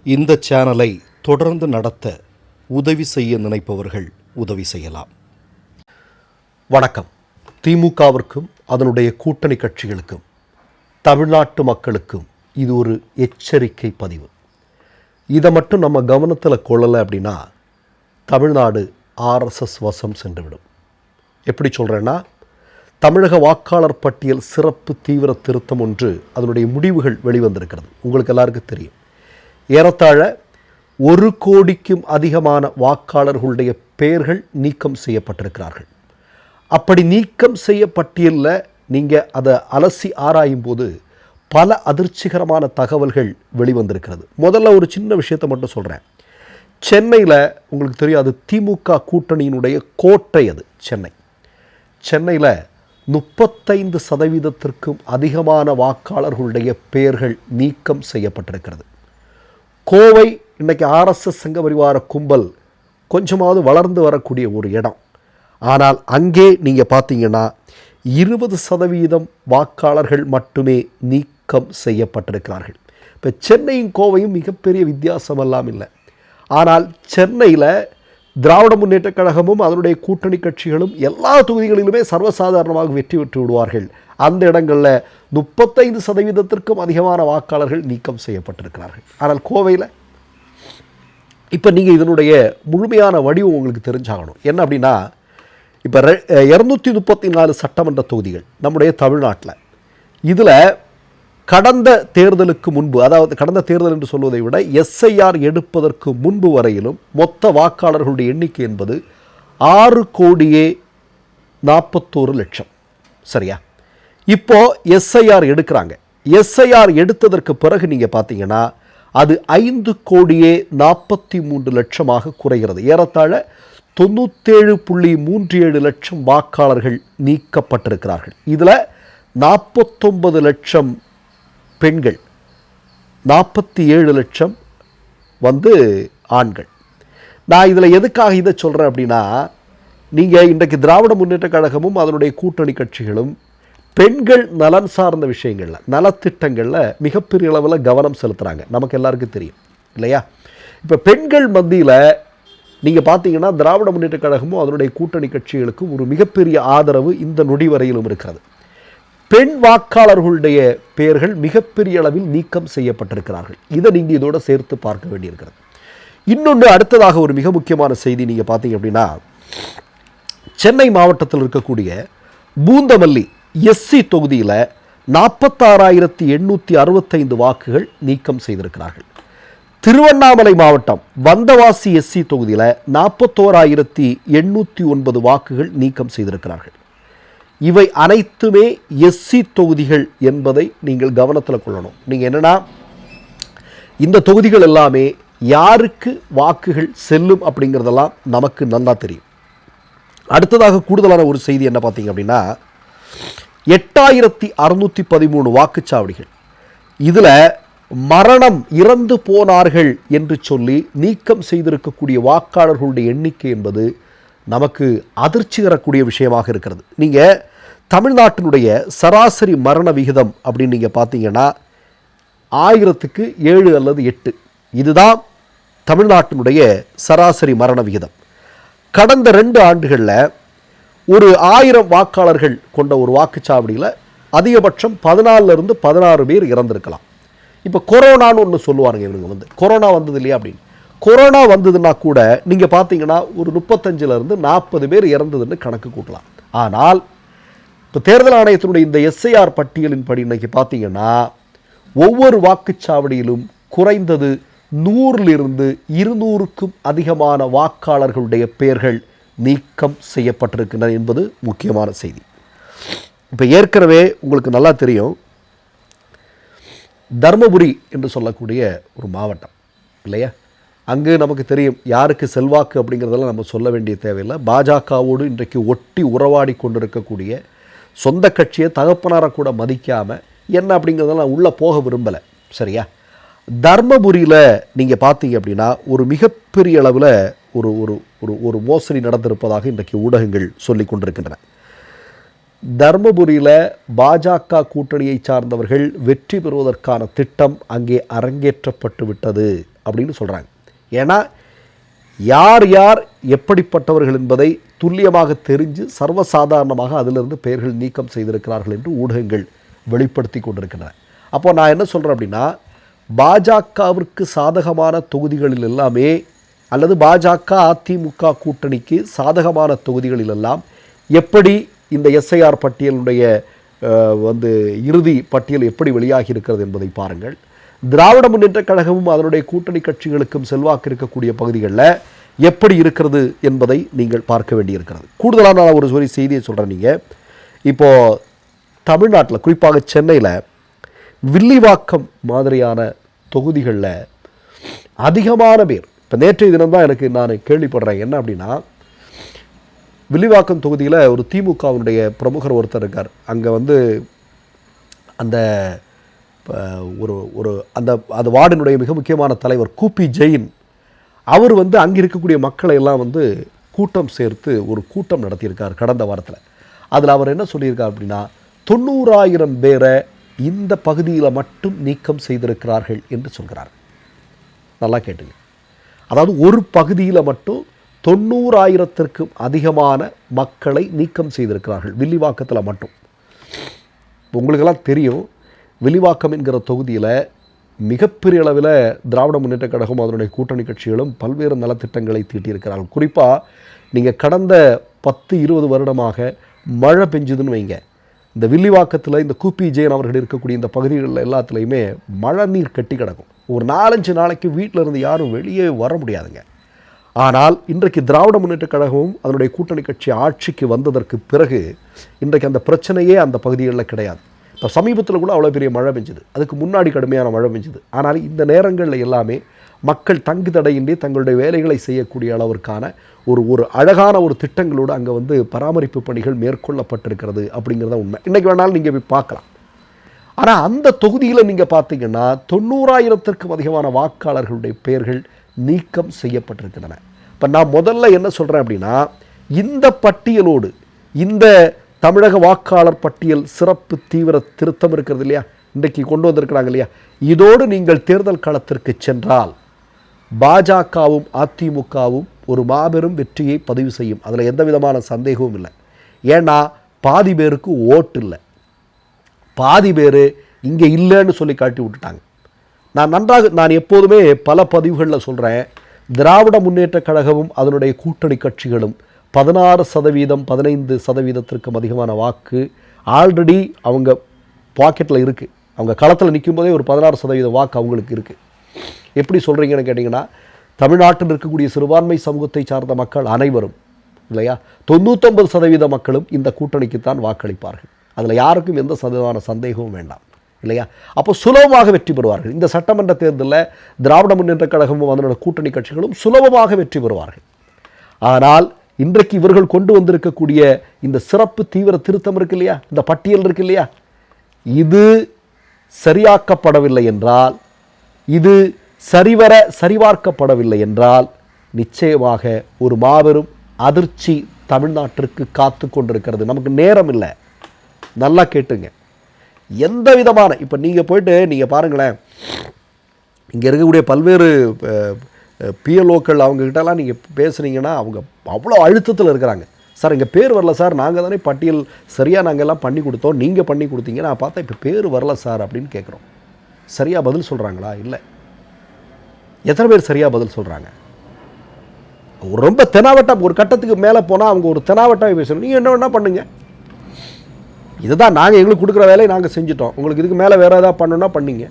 இந்த சேனலை தொடர்ந்து நடத்த உதவி செய்ய நினைப்பவர்கள் உதவி செய்யலாம். வணக்கம். திமுகவிற்கும் அதனுடைய கூட்டணி கட்சிகளுக்கும் தமிழ்நாட்டு மக்களுக்கும் இது ஒரு எச்சரிக்கை பதிவு. இதை மட்டும் நம்ம கவனத்தில் கொள்ளலை அப்படின்னா தமிழ்நாடு RSS வசம் சென்றுவிடும். எப்படி சொல்கிறேன்னா, தமிழக வாக்காளர் பட்டியல் சிறப்பு தீவிர திருத்தம் ஒன்று அதனுடைய முடிவுகள் வெளிவந்திருக்கிறது. உங்களுக்கு எல்லாருக்கும் தெரியும். ஏறத்தாழ 1 கோடிக்கும் அதிகமான வாக்காளர்களுடைய பெயர்கள் நீக்கம் செய்யப்பட்டிருக்கிறார்கள். அப்படி நீக்கம் செய்ய பட்டியலில் நீங்கள் அதை அலசி ஆராயும் போது பல அதிர்ச்சிகரமான தகவல்கள் வெளிவந்திருக்கிறது. முதல்ல ஒரு சின்ன விஷயத்தை மட்டும் சொல்கிறேன். சென்னையில் உங்களுக்கு தெரியும், அது திமுக கூட்டணியினுடைய கோட்டை. அது சென்னையில் 35% அதிகமான வாக்காளர்களுடைய பெயர்கள் நீக்கம் செய்யப்பட்டிருக்கிறது. கோவை இன்றைக்கி RSS சங்க பரிவார கும்பல் கொஞ்சமாவது வளர்ந்து வரக்கூடிய ஒரு இடம். ஆனால் அங்கே நீங்கள் பார்த்தீங்கன்னா 20% வாக்காளர்கள் மட்டுமே நீக்கம் செய்யப்பட்டிருக்கிறார்கள். இப்போ சென்னையும் கோவையும் மிகப்பெரிய வித்தியாசமெல்லாம் இல்லை. ஆனால் சென்னையில் திராவிட முன்னேற்றக் கழகமும் அதனுடைய கூட்டணி கட்சிகளும் எல்லா தொகுதிகளிலுமே சர்வசாதாரணமாக வெற்றி பெற்று விடுவார்கள். அந்த இடங்களில் 35%க்கும் அதிகமான வாக்காளர்கள் நீக்கம் செய்யப்பட்டிருக்கிறார்கள். ஆனால் கோவையில் இப்போ நீங்கள் இதனுடைய முழுமையான வடிவம் உங்களுக்கு தெரிஞ்சாகணும். என்ன அப்படின்னா, இப்போ 234 சட்டமன்ற தொகுதிகள் நம்முடைய தமிழ்நாட்டில். இதில் கடந்த தேர்தலுக்கு முன்பு, அதாவது கடந்த தேர்தல் என்று சொல்வதை விட SIR எடுப்பதற்கு முன்பு வரையிலும் மொத்த வாக்காளர்களுடைய எண்ணிக்கை என்பது 6,41,00,000. சரியா? இப்போது SIR எடுக்கிறாங்க. SIR எடுத்ததற்கு பிறகு நீங்கள் பார்த்தீங்கன்னா அது 5,43,00,000 குறைகிறது. ஏறத்தாழ 97.37 லட்சம் வாக்காளர்கள் நீக்கப்பட்டிருக்கிறார்கள். இதில் 49 லட்சம் பெண்கள், 47 லட்சம் ஆண்கள். நான் இதில் எதுக்காக இதை சொல்கிறேன் அப்படின்னா, நீங்கள் இன்றைக்கு திராவிட முன்னேற்றக் கழகமும் அதனுடைய கூட்டணி கட்சிகளும் பெண்கள் நலன் சார்ந்த விஷயங்களில், நலத்திட்டங்களில் மிகப்பெரிய அளவில் கவனம் செலுத்துகிறாங்க. நமக்கு எல்லாருக்கும் தெரியும் இல்லையா? இப்போ பெண்கள் மத்தியில் நீங்கள் பார்த்தீங்கன்னா திராவிட முன்னேற்றக் கழகமும் அதனுடைய கூட்டணி கட்சிகளுக்கும் ஒரு மிகப்பெரிய ஆதரவு இந்த நொடி வரையிலும் இருக்கிறது. பெண் வாக்காளர்களுடைய பெயர்கள் மிகப்பெரிய அளவில் நீக்கம் செய்யப்பட்டிருக்கிறார்கள். இதை நீங்கள் இதோடு சேர்த்து பார்க்க வேண்டியிருக்கிறது. இன்னொன்று, அடுத்ததாக ஒரு மிக முக்கியமான செய்தி நீங்கள் பார்த்தீங்க அப்படின்னா, சென்னை மாவட்டத்தில் இருக்கக்கூடிய பூந்தமல்லி SC தொகுதியில் 46,865 வாக்குகள் நீக்கம் செய்திருக்கிறார்கள். திருவண்ணாமலை மாவட்டம் வந்தவாசி SC தொகுதியில் 41,809 வாக்குகள் நீக்கம் செய்திருக்கிறார்கள். இவை அனைத்துமே SC தொகுதிகள் என்பதை நீங்கள் கவனத்தில் கொள்ளணும். நீங்கள் என்னென்னா, இந்த தொகுதிகள் எல்லாமே யாருக்கு வாக்குகள் செல்லும் அப்படிங்கிறதெல்லாம் நமக்கு நல்லா தெரியும். அடுத்ததாக கூடுதலான ஒரு செய்தி என்ன பார்த்தீங்க அப்படின்னா, 8,613 வாக்குச்சாவடிகள். இதில் மரணம், இறந்து போனார்கள் என்று சொல்லி நீக்கம் செய்திருக்கக்கூடிய வாக்காளர்களுடைய எண்ணிக்கை என்பது நமக்கு அதிர்ச்சி தரக்கூடிய விஷயமாக இருக்கிறது. நீங்கள் தமிழ்நாட்டினுடைய சராசரி மரண விகிதம் அப்படின்னு நீங்கள் பார்த்தீங்கன்னா 1000க்கு 7 அல்லது 8. இதுதான் தமிழ்நாட்டினுடைய சராசரி மரண விகிதம். கடந்த 2 ஆண்டுகளில் ஒரு 1000 வாக்காளர்கள் கொண்ட ஒரு வாக்குச்சாவடியில் அதிகபட்சம் 14 to 16 பேர் இறந்திருக்கலாம். இப்போ கொரோனான்னு ஒன்று சொல்லுவாருங்க இவங்க, கொரோனா வந்தது இல்லையா அப்படின்னு. கொரோனா வந்ததுன்னா கூட நீங்கள் பார்த்தீங்கன்னா ஒரு 35 to 40 பேர் இறந்ததுன்னு கணக்கு கூட்டலாம். ஆனால் இப்போ தேர்தல் ஆணையத்தினுடைய இந்த SIR பட்டியலின்படி இன்றைக்கி பார்த்தீங்கன்னா ஒவ்வொரு வாக்குச்சாவடியிலும் குறைந்தது 100 to 200க்கும் அதிகமான வாக்காளர்களுடைய பெயர்கள் நீக்கம் செய்யப்பட்டிருக்கின்றன என்பது முக்கியமான செய்தி. இப்போ ஏற்கனவே உங்களுக்கு நல்லா தெரியும், தர்மபுரி என்று சொல்லக்கூடிய ஒரு மாவட்டம் இல்லையா? அங்கு நமக்கு தெரியும் யாருக்கு செல்வாக்கு அப்படிங்கிறதெல்லாம் நம்ம சொல்ல வேண்டிய தேவையில்லை. பாஜகவோடு இன்றைக்கு ஒட்டி உறவாடி கொண்டிருக்கக்கூடிய, சொந்த கட்சியை தகப்பனாரை கூட மதிக்காமல் என்ன அப்படிங்கிறதெல்லாம் நான் உள்ளே போக விரும்பலை. சரியா? தர்மபுரியில் நீங்கள் பார்த்தீங்க அப்படின்னா ஒரு மிகப்பெரிய அளவில் ஒரு ஒரு ஒரு ஒரு மோசடி நடந்திருப்பதாக இன்றைக்கு ஊடகங்கள் சொல்லி கொண்டிருக்கின்றன. தர்மபுரியில் பாஜக கூட்டணியை சார்ந்தவர்கள் வெற்றி பெறுவதற்கான திட்டம் அங்கே அரங்கேற்றப்பட்டு விட்டது அப்படின்னு சொல்கிறாங்க. ஏன்னா யார் யார் எப்படிப்பட்டவர்கள் என்பதை துல்லியமாக தெரிஞ்சு சர்வசாதாரணமாக அதிலிருந்து பெயர்கள் நீக்கம் செய்திருக்கிறார்கள் என்று ஊடகங்கள் வெளிப்படுத்தி கொண்டிருக்கின்றன. அப்போ நான் என்ன சொல்கிறேன் அப்படின்னா, பாஜகவிற்கு சாதகமான தொகுதிகளில் எல்லாமே அல்லது பாஜக அதிமுக கூட்டணிக்கு சாதகமான தொகுதிகளில் எல்லாம் எப்படி இந்த எஸ்ஐஆர் பட்டியலுடைய இறுதி பட்டியல் எப்படி வெளியாகி இருக்கிறது என்பதை பாருங்கள். திராவிட முன்னேற்ற கழகமும் அதனுடைய கூட்டணி கட்சிகளுக்கும் செல்வாக்கு இருக்கக்கூடிய பகுதிகளில் எப்படி இருக்கிறது என்பதை நீங்கள் பார்க்க வேண்டியிருக்கிறது. கூடுதலான நான் ஒரு செய்தியை சொல்கிறேன். நீங்கள் இப்போது தமிழ்நாட்டில் குறிப்பாக சென்னையில் வில்லிவாக்கம் மாதிரியான தொகுதிகளில் அதிகமான பேர், இப்போ நேற்றைய தினம்தான் நான் கேள்விப்படுறேன். என்ன அப்படின்னா, வில்லிவாக்கம் தொகுதியில் ஒரு திமுகவுடைய பிரமுகர் ஒருத்தர் இருக்கார். அங்கே அந்த அந்த வார்டினுடைய மிக முக்கியமான தலைவர் கூப்பி ஜெயின், அவர் அங்கே இருக்கக்கூடிய மக்களை எல்லாம் கூட்டம் சேர்த்து ஒரு கூட்டம் நடத்தியிருக்கார் கடந்த வாரத்தில். அதில் அவர் என்ன சொல்லியிருக்கார் அப்படின்னா, 90,000 பேரை இந்த பகுதியில் மட்டும் நீக்கம் செய்திருக்கிறார்கள் என்று சொல்கிறார். நல்லா கேட்டுங்க. அதாவது ஒரு பகுதியில் மட்டும் 90,000த்திற்கும் அதிகமான மக்களை நீக்கம் செய்திருக்கிறார்கள் வில்லிவாக்கத்தில் மட்டும். உங்களுக்கெல்லாம் தெரியும், வில்லிவாக்கம் என்கிற தொகுதியில் மிகப்பெரிய அளவில் திராவிட முன்னேற்ற கழகம் அதனுடைய கூட்டணி கட்சிகளும் பல்வேறு நலத்திட்டங்களை தீட்டியிருக்கிறார்கள். குறிப்பாக நீங்கள் கடந்த 10-20 வருடமாக மழை பெஞ்சுதுன்னு வைங்க, இந்த வில்லிவாக்கத்தில் இந்த கூப்பி ஜெயன் அவர்கள் இருக்கக்கூடிய இந்த பகுதிகளில் எல்லாத்துலேயுமே மழை நீர் கட்டி கிடக்கும். ஒரு 4-5 நாளைக்கு வீட்டில் இருந்து யாரும் வெளியே வர முடியாதுங்க. ஆனால் இன்றைக்கு திராவிட முன்னேற்ற கழகமும் அதனுடைய கூட்டணி கட்சி ஆட்சிக்கு வந்ததற்கு பிறகு இன்றைக்கு அந்த பிரச்சனையே அந்த பகுதிகளில் கிடையாது. இப்போ சமீபத்தில் கூட அவ்வளோ பெரிய மழை பெஞ்சுது, அதுக்கு முன்னாடி கடுமையான மழை பெஞ்சுது. ஆனால் இந்த நேரங்களில் எல்லாமே மக்கள் தங்கு தடையின்றி தங்களுடைய வேலைகளை செய்யக்கூடிய அளவிற்கான ஒரு அழகான ஒரு திட்டங்களோடு அங்கே பராமரிப்பு பணிகள் மேற்கொள்ளப்பட்டிருக்கிறது அப்படிங்கிறத உண்மை. இன்றைக்கு வேணாலும் நீங்கள் போய் பார்க்கலாம். ஆனால் அந்த தொகுதியில் நீங்கள் பார்த்தீங்கன்னா 90,000த்திற்கும் அதிகமான வாக்காளர்களுடைய பெயர்கள் நீக்கம் செய்யப்பட்டிருக்கின்றன. இப்போ நான் முதல்ல என்ன சொல்கிறேன் அப்படின்னா, இந்த பட்டியலோடு இந்த தமிழக வாக்காளர் பட்டியல் சிறப்பு தீவிர திருத்தம் இருக்கிறது இல்லையா, இன்றைக்கு கொண்டு வந்திருக்கிறாங்க இல்லையா, இதோடு நீங்கள் தேர்தல் களத்திற்கு சென்றால் பாஜகவும் அதிமுகவும் ஒரு மாபெரும் வெற்றியை பதிவு செய்யும். அதில் எந்த விதமான சந்தேகமும் இல்லை. ஏன்னா பாதி பேருக்கு ஓட்டு இல்லை, பாதி பேர் இங்கே இல்லைன்னு சொல்லி காட்டி விட்டுட்டாங்க. நான் எப்போதுமே பல பதிவுகளில் சொல்கிறேன், திராவிட முன்னேற்ற கழகமும் அதனுடைய கூட்டணி கட்சிகளும் 16%, 15%த்திற்கும் அதிகமான வாக்கு ஆல்ரெடி அவங்க பாக்கெட்டில் இருக்குது. அவங்க களத்தில் நிற்கும் போதே ஒரு 16% வாக்கு அவங்களுக்கு இருக்குது. எப்படி சொல்கிறீங்கன்னு கேட்டிங்கன்னா, தமிழ்நாட்டில் இருக்கக்கூடிய சிறுபான்மை சமூகத்தை சார்ந்த மக்கள் அனைவரும் இல்லையா, 99% மக்களும் இந்த கூட்டணிக்குத்தான் வாக்களிப்பார்கள். அதில் யாருக்கும் எந்த சந்தேகமும் வேண்டாம் இல்லையா. அப்போ சுலபமாக வெற்றி பெறுவார்கள். இந்த சட்டமன்ற தேர்தலில் திராவிட முன்னேற்ற கழகமும் அதனோட கூட்டணி கட்சிகளும் சுலபமாக வெற்றி பெறுவார்கள். ஆனால் இன்றைக்கு இவர்கள் கொண்டு வந்திருக்கக்கூடிய இந்த சிறப்பு தீவிர திருத்தம் இருக்கு இல்லையா, இந்த பட்டியல் இருக்கு இல்லையா, இது சரியாக்கப்படவில்லை என்றால், இது சரிபார்க்கப்படவில்லை என்றால் நிச்சயமாக ஒரு மாபெரும் அதிர்ச்சி தமிழ்நாட்டிற்கு காத்து கொண்டிருக்கிறது. நமக்கு நேரம் இல்லை. நல்லா கேட்டுங்க. எந்த விதமான இப்போ நீங்கள் போயிட்டு நீங்கள் பாருங்களேன், இங்கே இருக்கக்கூடிய பல்வேறு பிஎல்ஓக்கள் அவங்ககிட்டலாம் நீங்கள் பேசுனீங்கன்னா அவங்க அவ்வளோ அழுத்தத்தில் இருக்கிறாங்க. சார் எங்கள் பேர் வரல சார், நாங்கள் தானே பட்டியல் சரியாக நாங்கள் எல்லாம் பண்ணி கொடுத்தோம், நீங்கள் பண்ணி கொடுத்தீங்க, நான் பார்த்தா இப்போ பேர் வரல சார் அப்படின்னு கேட்குறோம். சரியாக பதில் சொல்கிறாங்களா? இல்லை. எத்தனை பேர் சரியாக பதில் சொல்கிறாங்க? ரொம்ப தெனாவட்டம், ஒரு கட்டத்துக்கு மேலே போனால் அவங்க ஒரு தெனாவட்டாக பேசணும். நீங்கள் என்ன வேணால் பண்ணுங்க, இதுதான் நாங்கள் எங்களுக்கு கொடுக்குற வேலையை நாங்கள் செஞ்சுட்டோம், உங்களுக்கு இதுக்கு மேலே வேறு ஏதாவது பண்ணணுன்னா பண்ணிங்க.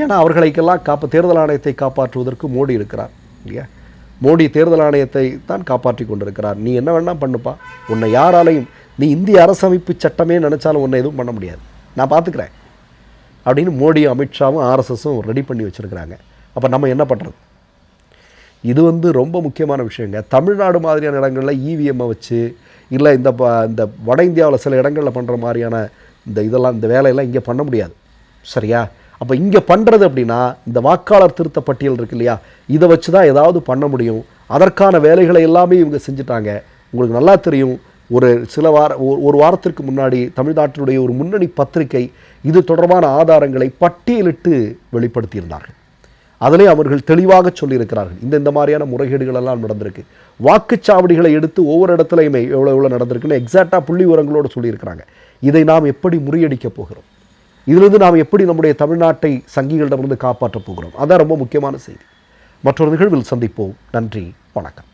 ஏன்னா அவர்களுக்கெல்லாம் தேர்தல் ஆணையத்தை காப்பாற்றுவதற்கு மோடி இருக்கிறார் இல்லையா. மோடி தேர்தல் ஆணையத்தை தான் காப்பாற்றி கொண்டிருக்கிறார். நீ என்ன வேணால் பண்ணுப்பா, உன்னை யாராலையும், நீ இந்திய அரசமைப்பு சட்டமே நினச்சாலும் உன்னை எதுவும் பண்ண முடியாது, நான் பார்த்துக்கிறேன் அப்படின்னு மோடியும் அமித்ஷாவும் ஆர்எஸ்எஸும் ரெடி பண்ணி வச்சுருக்கிறாங்க. அப்போ நம்ம என்ன பண்ணுறது? இது ரொம்ப முக்கியமான விஷயங்க. தமிழ்நாடு மாதிரியான இடங்களில் இவிஎம்மை வச்சு இல்லை இந்த வட இந்தியாவில் சில இடங்களில் பண்ணுற மாதிரியான இந்த வேலையெல்லாம் இங்கே பண்ண முடியாது. சரியா? அப்போ இங்கே பண்ணுறது அப்படின்னா இந்த வாக்காளர் திருத்த பட்டியல் இருக்கு இல்லையா, இதை வச்சு தான் ஏதாவது பண்ண முடியும். அதற்கான வேலைகளை எல்லாமே இவங்க செஞ்சுட்டாங்க. உங்களுக்கு நல்லா தெரியும், ஒரு வாரத்திற்கு முன்னாடி தமிழ்நாட்டினுடைய ஒரு முன்னணி பத்திரிகை இது தொடர்பான ஆதாரங்களை பட்டியலிட்டு வெளிப்படுத்தியிருந்தார்கள். அதிலே அவர்கள் தெளிவாக சொல்லியிருக்கிறார்கள், இந்த மாதிரியான முறைகேடுகள் எல்லாம் நடந்திருக்கு. வாக்குச்சாவடிகளை எடுத்து ஒவ்வொரு இடத்துலையுமே எவ்வளோ நடந்திருக்குன்னு எக்ஸாக்டாக புள்ளி விவரங்களோடு சொல்லியிருக்கிறாங்க. இதை நாம் எப்படி முறியடிக்கப் போகிறோம்? இதிலிருந்து நாம் எப்படி நம்முடைய தமிழ்நாட்டை சங்கிகளிடமிருந்து காப்பாற்றப் போகிறோம்? அதான் ரொம்ப முக்கியமான செய்தி. மற்றொரு நிகழ்வில் சந்திப்போம். நன்றி, வணக்கம்.